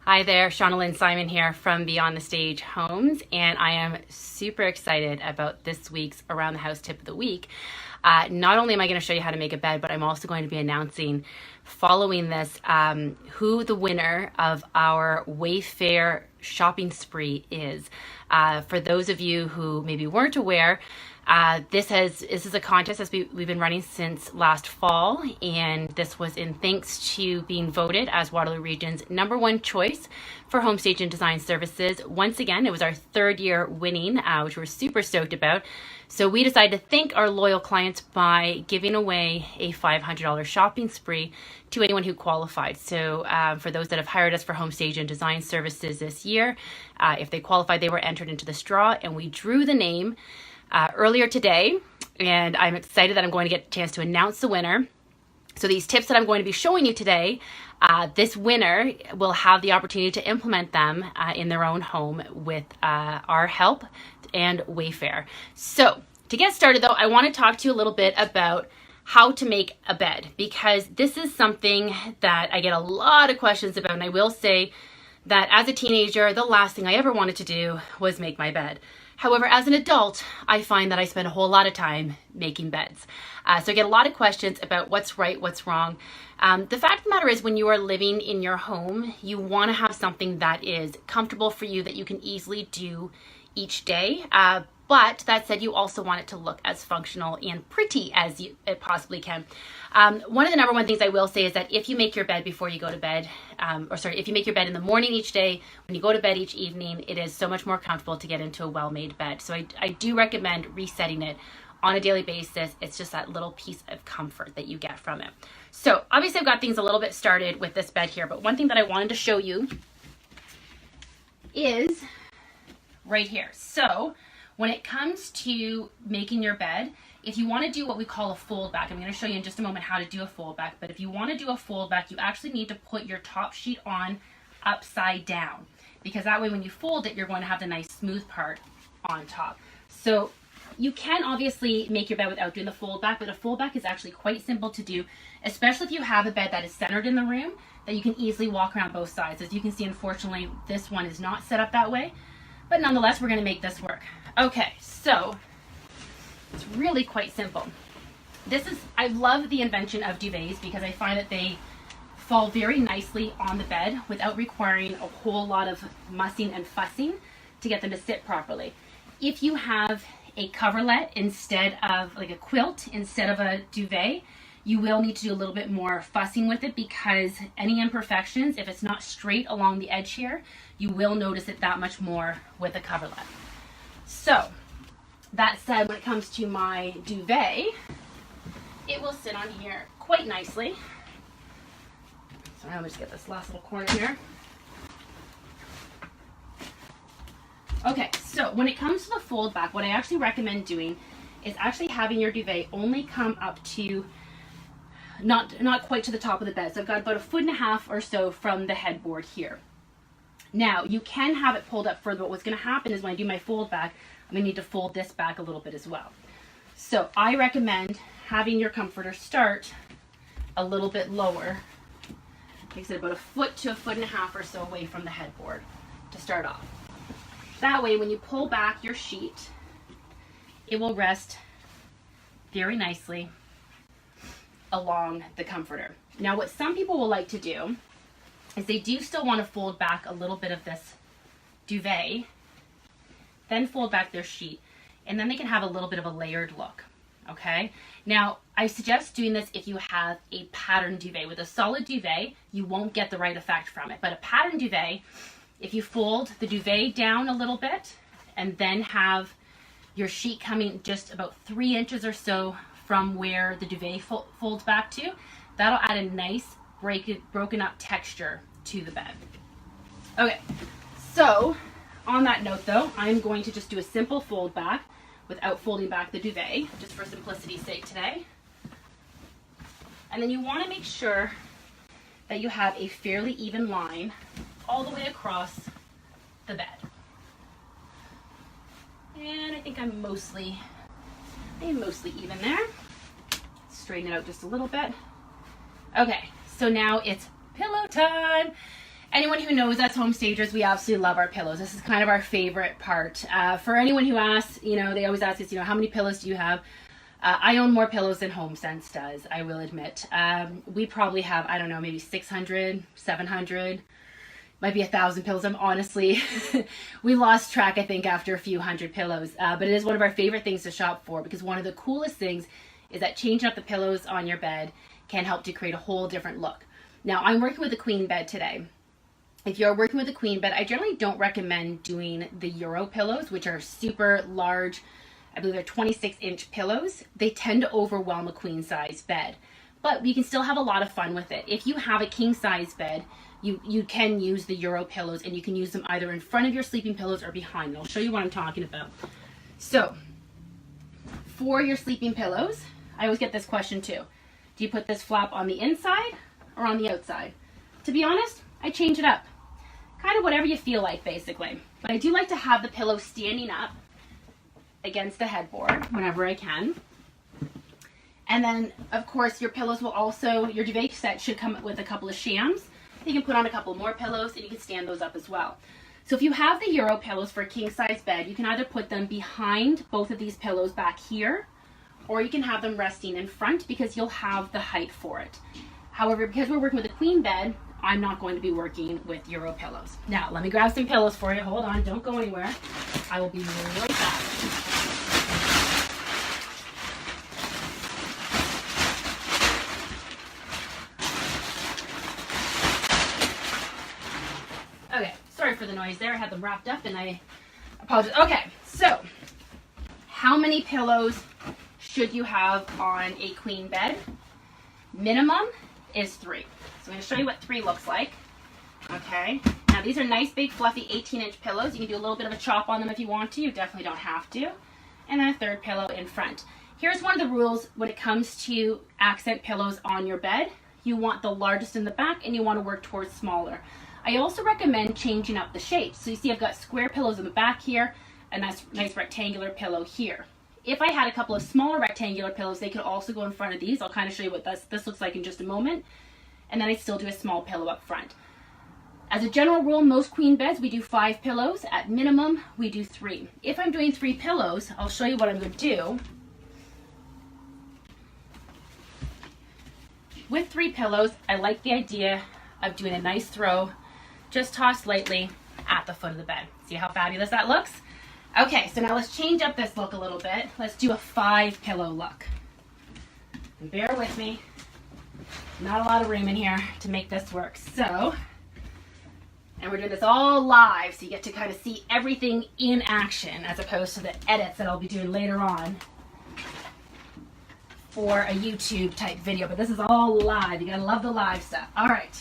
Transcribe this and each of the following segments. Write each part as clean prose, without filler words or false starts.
Hi there, Shauna Lynn Simon here from Beyond the Stage Homes, and I am super excited about this week's Around the House Tip of the Week. Not only am I going to show you how to make a bed, but I'm also going to be announcing following this who the winner of our Wayfair shopping spree is. For those of you who maybe weren't aware, this is a contest that we've been running since last fall, and this was in thanks to being voted as Waterloo Region's #1 choice for home stage and design services. Once again, it was our third year winning, which we're super stoked about. So we decided to thank our loyal clients by giving away a $500 shopping spree to anyone who qualified. So for those that have hired us for home stage and design services this year, if they qualified, they were entered into the draw, and we drew the name earlier today, and I'm excited that I'm going to get a chance to announce the winner. So these tips that I'm going to be showing you today, this winner will have the opportunity to implement them in their own home with our help and Wayfair. So to get started though, I want to talk to you a little bit about how to make a bed, because this is something that I get a lot of questions about, and I will say that as a teenager, the last thing I ever wanted to do was make my bed. However, as an adult, I find that I spend a whole lot of time making beds. So I get a lot of questions about what's right, what's wrong. The fact of the matter is, when you are living in your home, you want to have something that is comfortable for you, that you can easily do each day. But that said, you also want it to look as functional and pretty as it possibly can. One of the #1 things I will say is that if you make your bed before you go to bed, if you make your bed in the morning each day, when you go to bed each evening, it is so much more comfortable to get into a well-made bed. So I do recommend resetting it on a daily basis. It's just that little piece of comfort that you get from it. So obviously I've got things a little bit started with this bed here, but one thing that I wanted to show you is right here. So when it comes to making your bed, if you want to do what we call a fold back, I'm going to show you in just a moment how to do a fold back, but if you want to do a fold back, you actually need to put your top sheet on upside down, because that way when you fold it, you're going to have the nice smooth part on top. So you can obviously make your bed without doing the fold back, but a fold back is actually quite simple to do, especially if you have a bed that is centered in the room, that you can easily walk around both sides. As you can see, unfortunately, this one is not set up that way, but nonetheless, we're going to make this work. Okay, so it's really quite simple. I love the invention of duvets because I find that they fall very nicely on the bed without requiring a whole lot of mussing and fussing to get them to sit properly. If you have a coverlet instead of, like a quilt instead of a duvet, you will need to do a little bit more fussing with it, because any imperfections, if it's not straight along the edge here, you will notice it that much more with a coverlet. So that said, when it comes to my duvet, it will sit on here quite nicely. So now let me just get this last little corner here. Okay, so when it comes to the fold back, what I actually recommend doing is actually having your duvet only come up to not quite to the top of the bed. So I've got about 1.5 feet or so from the headboard here. Now you can have it pulled up further, but what's going to happen is when I do my fold back, I'm going to need to fold this back a little bit as well. So I recommend having your comforter start a little bit lower, like I said, about 1 to 1.5 feet or so away from the headboard to start off. That way, when you pull back your sheet, it will rest very nicely along the comforter. Now, what some people will like to do is they do still want to fold back a little bit of this duvet, then fold back their sheet, and then they can have a little bit of a layered look. Okay, now I suggest doing this if you have a patterned duvet. With a solid duvet, you won't get the right effect from it, but a patterned duvet, if you fold the duvet down a little bit and then have your sheet coming just about 3 inches or so from where the duvet folds back to, that'll add a nice broken up texture to the bed. Okay, so on that note though, I'm going to just do a simple fold back without folding back the duvet, just for simplicity's sake today. And then you want to make sure that you have a fairly even line all the way across the bed. And I think I'm mostly even there. Straighten it out just a little bit. Okay, so now it's pillow time. anyone who knows us home stagers, we absolutely love our pillows. This is kind of our favorite part. For anyone who asks, they always ask us, how many pillows do you have? I own more pillows than HomeSense does, I will admit. We probably have, I don't know, maybe 600, 700, might be 1,000 pillows. Honestly, we lost track, I think, after a few hundred pillows. But it is one of our favorite things to shop for, because one of the coolest things is that changing up the pillows on your bed can help to create a whole different look. Now, I'm working with a queen bed today. If you're working with a queen bed, I generally don't recommend doing the Euro pillows, which are super large. I believe they're 26-inch pillows. They tend to overwhelm a queen size bed, but you can still have a lot of fun with it. If you have a king size bed, you can use the Euro pillows, and you can use them either in front of your sleeping pillows or behind. And I'll show you what I'm talking about. So for your sleeping pillows, I always get this question too. Do you put this flap on the inside or on the outside? To be honest, I change it up. Kind of whatever you feel like, basically. But I do like to have the pillow standing up against the headboard whenever I can. And then, of course, your pillows will also, your duvet set should come with a couple of shams. You can put on a couple more pillows, and you can stand those up as well. So if you have the Euro pillows for a king size bed, you can either put them behind both of these pillows back here, or you can have them resting in front, because you'll have the height for it. However, because we're working with a queen bed, I'm not going to be working with Euro pillows. Now, let me grab some pillows for you. Hold on, don't go anywhere. I will be right back. Okay, sorry for the noise there. I had them wrapped up and I apologize. Okay, so how many pillows should you have on a queen bed? Minimum is 3. So I'm going to show you what 3 looks like. Okay, now these are nice big fluffy 18-inch pillows. You can do a little bit of a chop on them if you want to. You definitely don't have to. And then a third pillow in front. Here's one of the rules when it comes to accent pillows on your bed. You want the largest in the back, and you want to work towards smaller. I also recommend changing up the shapes. So you see I've got square pillows in the back here, and that's a nice rectangular pillow here. If I had a couple of smaller rectangular pillows, they could also go in front of these. I'll kind of show you what this looks like in just a moment. And then I still do a small pillow up front. As a general rule, most queen beds, we do 5 pillows. At minimum, we do 3. If I'm doing 3 pillows, I'll show you what I'm going to do. With 3 pillows, I like the idea of doing a nice throw, just tossed lightly at the foot of the bed. See how fabulous that looks? Okay, so now let's change up this look a little bit. Let's do a 5 pillow look. And bear with me. Not a lot of room in here to make this work. So, and we're doing this all live, so you get to kind of see everything in action as opposed to the edits that I'll be doing later on for a YouTube type video. But this is all live. You gotta love the live stuff. All right.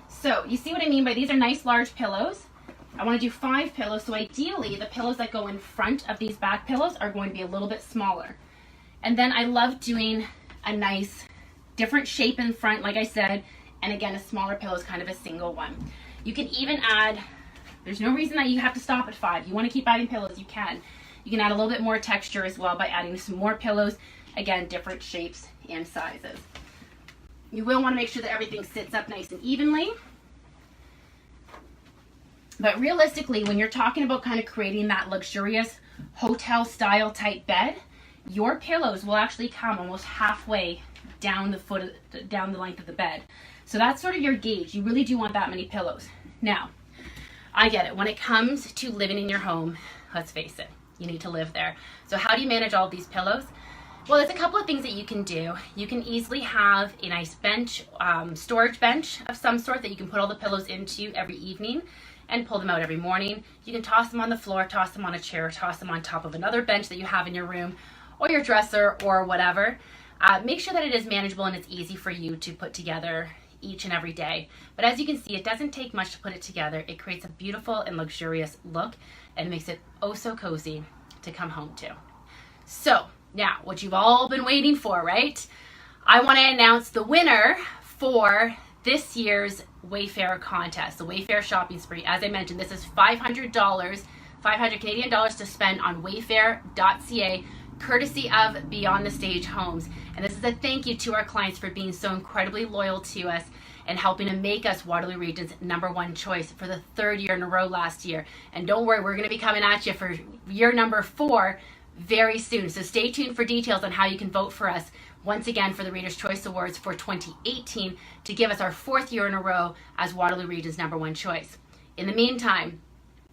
So you see what I mean by these are nice large pillows. I want to do 5 pillows, so ideally the pillows that go in front of these back pillows are going to be a little bit smaller. And then I love doing a nice different shape in front, like I said, and again a smaller pillow is kind of a single one. You can even add, there's no reason that you have to stop at 5. You want to keep adding pillows, you can. You can add a little bit more texture as well by adding some more pillows, again different shapes and sizes. You will want to make sure that everything sits up nice and evenly. But realistically, when you're talking about kind of creating that luxurious hotel style type bed, your pillows will actually come almost halfway down the length of the bed. So that's sort of your gauge. You really do want that many pillows. Now, I get it. When it comes to living in your home, let's face it, you need to live there. So how do you manage all of these pillows? Well, there's a couple of things that you can do. You can easily have a nice bench, storage bench of some sort that you can put all the pillows into every evening and pull them out every morning. You can toss them on the floor, toss them on a chair, toss them on top of another bench that you have in your room or your dresser or whatever. Make sure that it is manageable and it's easy for you to put together each and every day. But as you can see, it doesn't take much to put it together. It creates a beautiful and luxurious look and makes it oh so cozy to come home to. So now, what you've all been waiting for, right? I want to announce the winner for this year's Wayfair contest, the Wayfair shopping spree. As I mentioned, this is $500, 500 Canadian dollars to spend on wayfair.ca. courtesy of Beyond the Stage Homes. And this is a thank you to our clients for being so incredibly loyal to us and helping to make us Waterloo Region's #1 choice for the 3rd year in a row last year. And don't worry, we're going to be coming at you for year number 4 very soon. So stay tuned for details on how you can vote for us once again for the Reader's Choice Awards for 2018 to give us our 4th year in a row as Waterloo Region's #1 choice. In the meantime,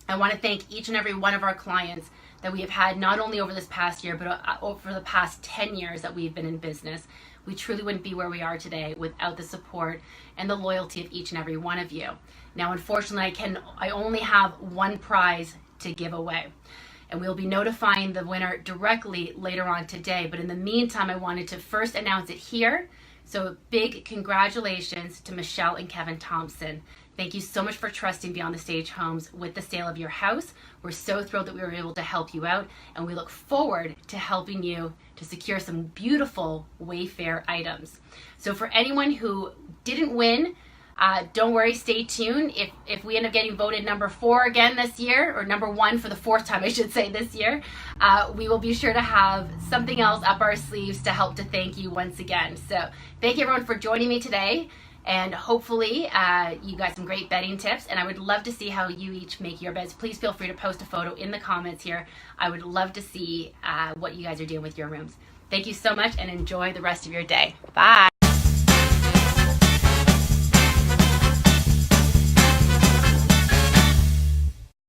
I want to thank each and every one of our clients that we have had not only over this past year, but over the past 10 years that we've been in business. We truly wouldn't be where we are today without the support and the loyalty of each and every one of you. Now, unfortunately, I only have one prize to give away, and we'll be notifying the winner directly later on today. But in the meantime, I wanted to first announce it here. So big congratulations to Michelle and Kevin Thompson. Thank you so much for trusting Beyond the Stage Homes with the sale of your house. We're so thrilled that we were able to help you out, and we look forward to helping you to secure some beautiful Wayfair items. So for anyone who didn't win, don't worry, stay tuned. If we end up getting voted #4 again this year, or #1 for the 4th time, I should say, this year, we will be sure to have something else up our sleeves to help to thank you once again. So thank you everyone for joining me today. And hopefully you got some great bedding tips, and I would love to see how you each make your beds. Please feel free to post a photo in the comments here. I would love to see what you guys are doing with your rooms. Thank you so much, and enjoy the rest of your day. Bye.